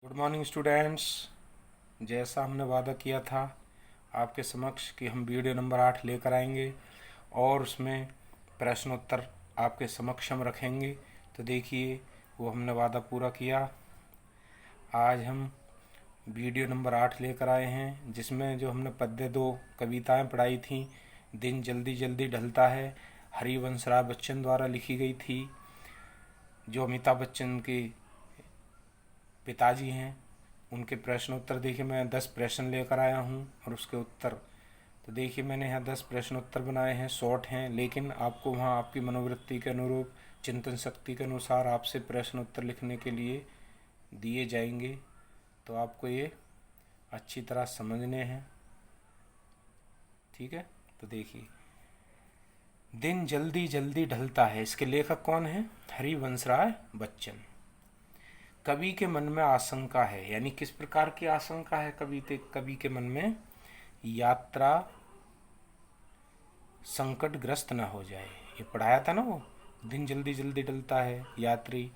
Good morning students. जैसा हमने वादा किया था आपके समक्ष कि हम वीडियो नंबर 8 लेकर आएंगे और उसमें प्रश्नोत्तर आपके समक्ष हम रखेंगे। तो देखिए, वो हमने वादा पूरा किया। आज हम वीडियो नंबर 8 लेकर आए हैं, जिसमें जो हमने पद्य 2 कविताएं पढ़ाई थी, दिन जल्दी जल्दी ढलता है, हरिवंश राय बच्चन द्वारा लिखी गई थी, जो अमिताभ बच्चन के पिताजी हैं। उनके प्रश्न उत्तर देखिए, मैं 10 प्रश्न लेकर आया हूँ और उसके उत्तर। तो देखिए, मैंने यहाँ 10 प्रश्न उत्तर बनाए हैं, शॉर्ट हैं, लेकिन आपको वहाँ आपकी मनोवृत्ति के अनुरूप, चिंतन शक्ति के अनुसार आपसे प्रश्न उत्तर लिखने के लिए दिए जाएंगे। तो आपको ये अच्छी तरह समझने हैं, ठीक है। तो देखिए, दिन जल्दी जल्दी ढलता है, इसके लेखक कौन है? हरिवंश राय बच्चन। कवि के मन में आशंका है, यानी किस प्रकार की आशंका है कवि के मन में? यात्रा संकटग्रस्त न हो जाए। ये पढ़ाया था ना, वो दिन जल्दी जल्दी डलता है, यात्री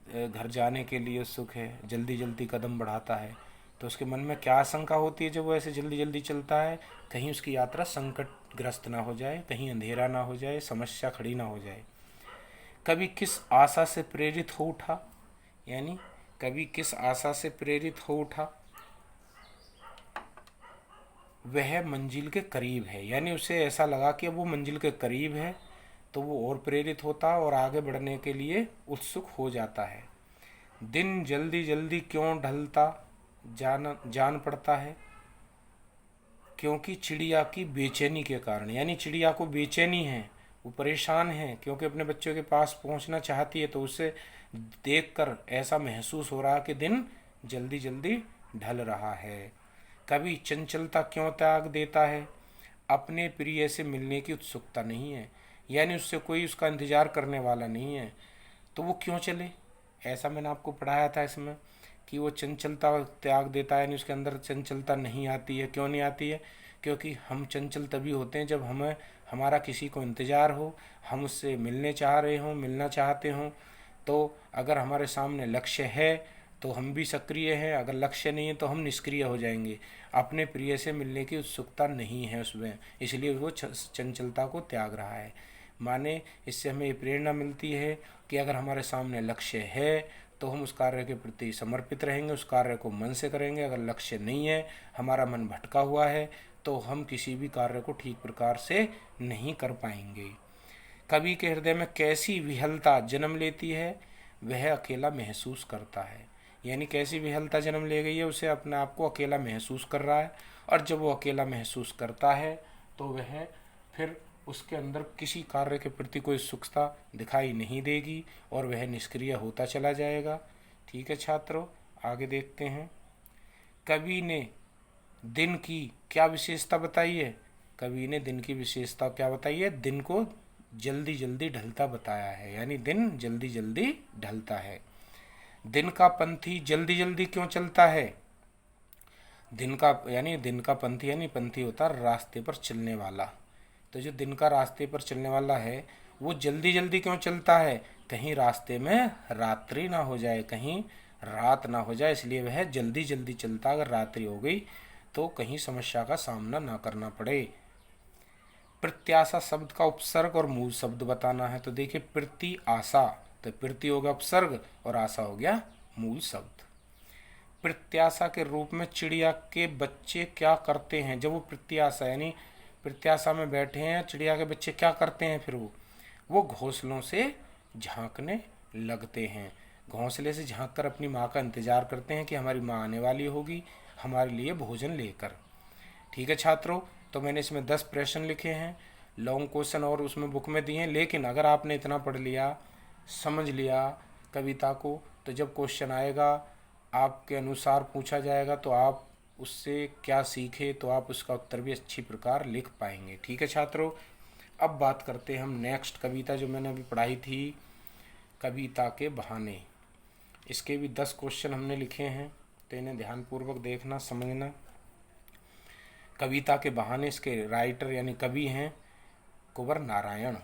घर जाने के लिए उत्सुक है, जल्दी जल्दी कदम बढ़ाता है। तो उसके मन में क्या आशंका होती है जब वो ऐसे जल्दी जल्दी चलता है? कहीं उसकी यात्रा संकटग्रस्त ना हो जाए, कहीं अंधेरा ना हो जाए, समस्या खड़ी ना हो जाए। कवि किस आशा से प्रेरित हो उठा, यानी कवि किस आशा से प्रेरित हो उठा? वह मंजिल के करीब है, यानी उसे ऐसा लगा कि अब वो मंजिल के करीब है, तो वो और प्रेरित होता और आगे बढ़ने के लिए उत्सुक हो जाता है। दिन जल्दी जल्दी क्यों ढलता जान पड़ता है? क्योंकि चिड़िया की बेचैनी के कारण, यानी चिड़िया को बेचैनी है, वो परेशान है, क्योंकि अपने बच्चों के पास पहुंचना चाहती है। तो उसे देखकर ऐसा महसूस हो रहा कि दिन जल्दी जल्दी ढल रहा है। कभी चंचलता क्यों त्याग देता है? अपने प्रिय से मिलने की उत्सुकता नहीं है, यानी उससे कोई उसका इंतजार करने वाला नहीं है, तो वो क्यों चले? ऐसा मैंने आपको पढ़ाया था इसमें कि वो चंचलता त्याग देता है, यानी उसके अंदर चंचलता नहीं आती है। क्यों नहीं आती है? क्योंकि हम चंचल तभी होते हैं जब हमें हमारा किसी को इंतज़ार हो, हम उससे मिलने चाह रहे हों, मिलना चाहते हों। तो अगर हमारे सामने लक्ष्य है तो हम भी सक्रिय हैं, अगर लक्ष्य नहीं है तो हम निष्क्रिय हो जाएंगे। अपने प्रिय से मिलने की उत्सुकता नहीं है उसमें, इसलिए वो चंचलता को त्याग रहा है। माने इससे हमें ये प्रेरणा मिलती है कि अगर हमारे सामने लक्ष्य है तो हम उस कार्य के प्रति समर्पित रहेंगे, उस कार्य को मन से करेंगे। अगर लक्ष्य नहीं है, हमारा मन भटका हुआ है, तो हम किसी भी कार्य को ठीक प्रकार से नहीं कर पाएंगे। कवि के हृदय में कैसी विहलता जन्म लेती है? वह अकेला महसूस करता है, यानी कैसी विहलता जन्म ले गई है? उसे अपने आप को अकेला महसूस कर रहा है, और जब वो अकेला महसूस करता है तो वह फिर उसके अंदर किसी कार्य के प्रति कोई उत्सुकता दिखाई नहीं देगी और वह निष्क्रिय होता चला जाएगा। ठीक है छात्रों, आगे देखते हैं। कवि ने दिन की क्या विशेषता बताई है? कवि ने दिन की विशेषता क्या बताई है? दिन को जल्दी जल्दी ढलता बताया है, यानी दिन जल्दी जल्दी ढलता है। दिन का पंथी जल्दी जल्दी क्यों चलता है? दिन का पंथी, यानी पंथी होता है रास्ते पर चलने वाला। तो जो दिन का रास्ते पर चलने वाला है वो जल्दी जल्दी क्यों चलता है? कहीं रास्ते में रात्रि ना हो जाए, कहीं रात ना हो जाए, इसलिए वह जल्दी जल्दी चलता। अगर रात्रि हो गई तो कहीं समस्या का सामना ना करना पड़े। प्रत्याशा शब्द का उपसर्ग और मूल शब्द बताना है। तो देखिए, प्रति आशा, तो प्रति हो गया उपसर्ग और आशा हो गया मूल शब्द। प्रत्याशा के रूप में चिड़िया के बच्चे क्या करते हैं? जब वो प्रत्याशा यानी प्रत्याशा में बैठे हैं, चिड़िया के बच्चे क्या करते हैं? फिर वो घोंसलों से झांकने लगते हैं। घोंसले से झांक कर अपनी माँ का इंतजार करते हैं कि हमारी माँ आने वाली होगी हमारे लिए भोजन लेकर। ठीक है छात्रों, तो मैंने इसमें 10 प्रश्न लिखे हैं, लॉन्ग क्वेश्चन और उसमें बुक में दिए हैं। लेकिन अगर आपने इतना पढ़ लिया, समझ लिया कविता को, तो जब क्वेश्चन आएगा आपके अनुसार पूछा जाएगा तो आप उससे क्या सीखे, तो आप उसका उत्तर भी अच्छी प्रकार लिख पाएंगे। ठीक है छात्रों, अब बात करते हैं हम नेक्स्ट कविता जो मैंने अभी पढ़ाई थी, कविता के बहाने। इसके भी 10 क्वेश्चन हमने लिखे हैं, तो इन्हें ध्यानपूर्वक देखना, समझना। कविता के बहाने, इसके राइटर यानी कवि हैं कुंवर नारायण।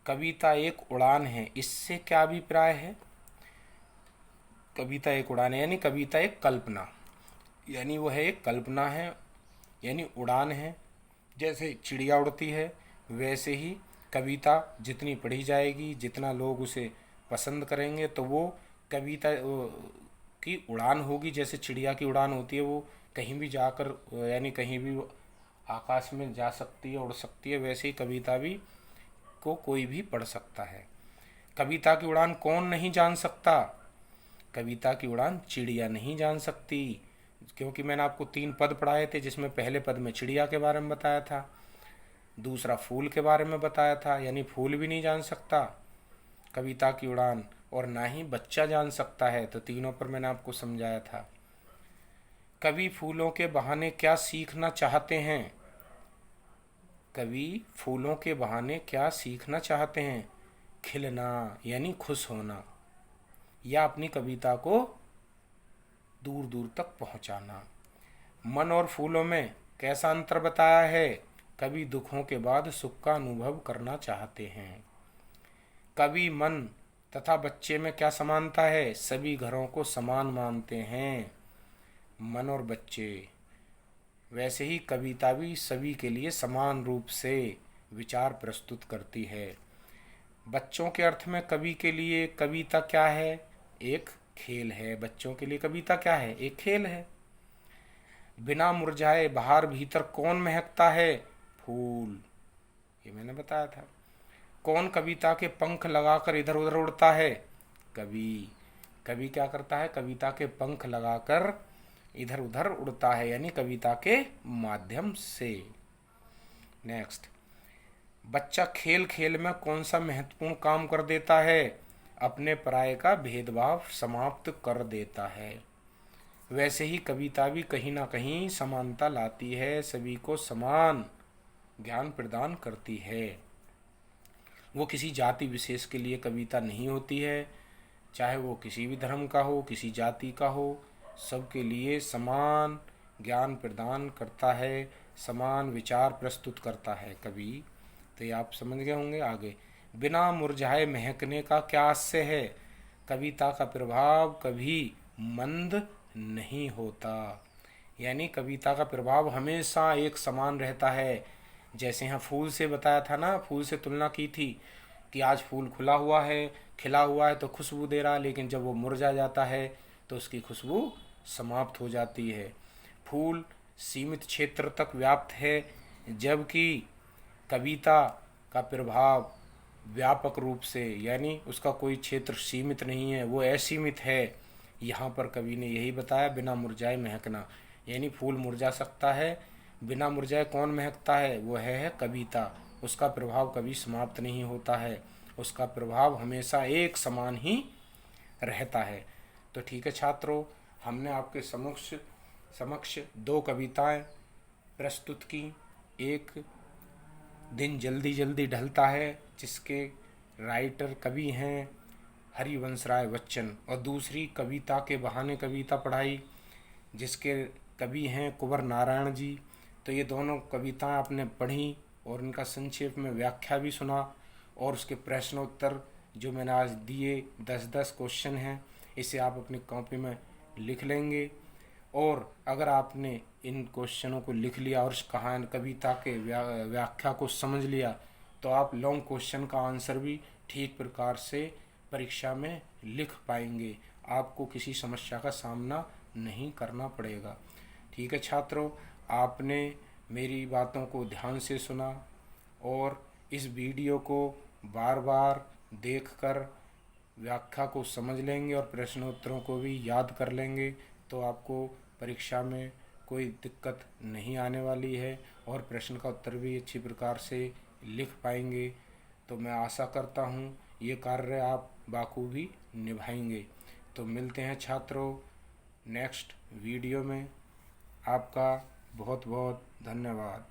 कविता एक उड़ान है, इससे क्या अभिप्राय है? कविता एक उड़ान है, यानी कविता एक कल्पना, यानी वो है एक कल्पना है, यानी उड़ान है। जैसे चिड़िया उड़ती है वैसे ही कविता जितनी पढ़ी जाएगी, जितना लोग उसे पसंद करेंगे, तो वो कविता की उड़ान होगी। जैसे चिड़िया की उड़ान होती है, वो कहीं भी जाकर यानी कहीं भी आकाश में जा सकती है, उड़ सकती है, वैसे ही कविता भी को कोई भी पढ़ सकता है। कविता की उड़ान कौन नहीं जान सकता? कविता की उड़ान चिड़िया नहीं जान सकती, क्योंकि मैंने आपको 3 पद पढ़ाए थे, जिसमें पहले पद में चिड़िया के बारे में बताया था, दूसरा फूल के बारे में बताया था, यानी फूल भी नहीं जान सकता कविता की उड़ान, और ना ही बच्चा जान सकता है। तो तीनों पर मैंने आपको समझाया था। कवि फूलों के बहाने क्या सीखना चाहते हैं? कवि फूलों के बहाने क्या सीखना चाहते हैं? खिलना, यानी खुश होना, या अपनी कविता को दूर दूर तक पहुंचाना। मन और फूलों में कैसा अंतर बताया है? कवि दुखों के बाद सुख का अनुभव करना चाहते हैं। कवि मन तथा बच्चे में क्या समानता है? सभी घरों को समान मानते हैं, मन और बच्चे। वैसे ही कविता भी सभी के लिए समान रूप से विचार प्रस्तुत करती है। बच्चों के अर्थ में कवि के लिए कविता क्या है? एक खेल है। बच्चों के लिए कविता क्या है? एक खेल है। बिना मुरझाए बाहर भीतर कौन महकता है? फूल, ये मैंने बताया था। कौन कविता के पंख लगाकर इधर उधर उड़ता है? कवि। कवि क्या करता है? कविता के पंख लगाकर इधर उधर उड़ता है, यानी कविता के माध्यम से। नेक्स्ट, बच्चा खेल खेल में कौन सा महत्वपूर्ण काम कर देता है? अपने पराये का भेदभाव समाप्त कर देता है। वैसे ही कविता भी कहीं ना कहीं समानता लाती है, सभी को समान ज्ञान प्रदान करती है। वो किसी जाति विशेष के लिए कविता नहीं होती है, चाहे वो किसी भी धर्म का हो, किसी जाति का हो, सबके लिए समान ज्ञान प्रदान करता है, समान विचार प्रस्तुत करता है कवि। तो ये आप समझ गए होंगे। आगे, बिना मुरझाए महकने का क्या आशय है? कविता का प्रभाव कभी मंद नहीं होता, यानी कविता का प्रभाव हमेशा एक समान रहता है। जैसे यहाँ फूल से बताया था ना, फूल से तुलना की थी कि आज फूल खुला हुआ है, खिला हुआ है तो खुशबू दे रहा है, लेकिन जब वो मुरझा जाता है तो उसकी खुशबू समाप्त हो जाती है। फूल सीमित क्षेत्र तक व्याप्त है, जबकि कविता का प्रभाव व्यापक रूप से, यानी उसका कोई क्षेत्र सीमित नहीं है, वो असीमित है। यहाँ पर कवि ने यही बताया, बिना मुरझाए महकना, यानी फूल मुरझा सकता है, बिना मुरझाए कौन महकता है? वो है कविता। उसका प्रभाव कभी समाप्त नहीं होता है, उसका प्रभाव हमेशा एक समान ही रहता है। तो ठीक है छात्रों, हमने आपके समक्ष 2 कविताएं प्रस्तुत की। एक दिन जल्दी जल्दी ढलता है, जिसके राइटर कवि हैं हरिवंश राय बच्चन, और दूसरी कविता के बहाने कविता पढ़ाई, जिसके कवि हैं कुंवर नारायण जी। तो ये दोनों कविताएं आपने पढ़ी और इनका संक्षेप में व्याख्या भी सुना, और उसके प्रश्नोत्तर जो मैंने आज दिए 10-10 क्वेश्चन हैं, इसे आप अपनी कॉपी में लिख लेंगे। और अगर आपने इन क्वेश्चनों को लिख लिया और इस कहानी कविता के व्याख्या को समझ लिया, तो आप लॉन्ग क्वेश्चन का आंसर भी ठीक प्रकार से परीक्षा में लिख पाएंगे, आपको किसी समस्या का सामना नहीं करना पड़ेगा। ठीक है छात्रों, आपने मेरी बातों को ध्यान से सुना और इस वीडियो को बार बार देखकर व्याख्या को समझ लेंगे और प्रश्नोत्तरों को भी याद कर लेंगे, तो आपको परीक्षा में कोई दिक्कत नहीं आने वाली है और प्रश्न का उत्तर भी अच्छी प्रकार से लिख पाएंगे। तो मैं आशा करता हूँ ये कार्य आप बाखूबी निभाएंगे। तो मिलते हैं छात्रों नेक्स्ट वीडियो में। आपका बहुत बहुत धन्यवाद।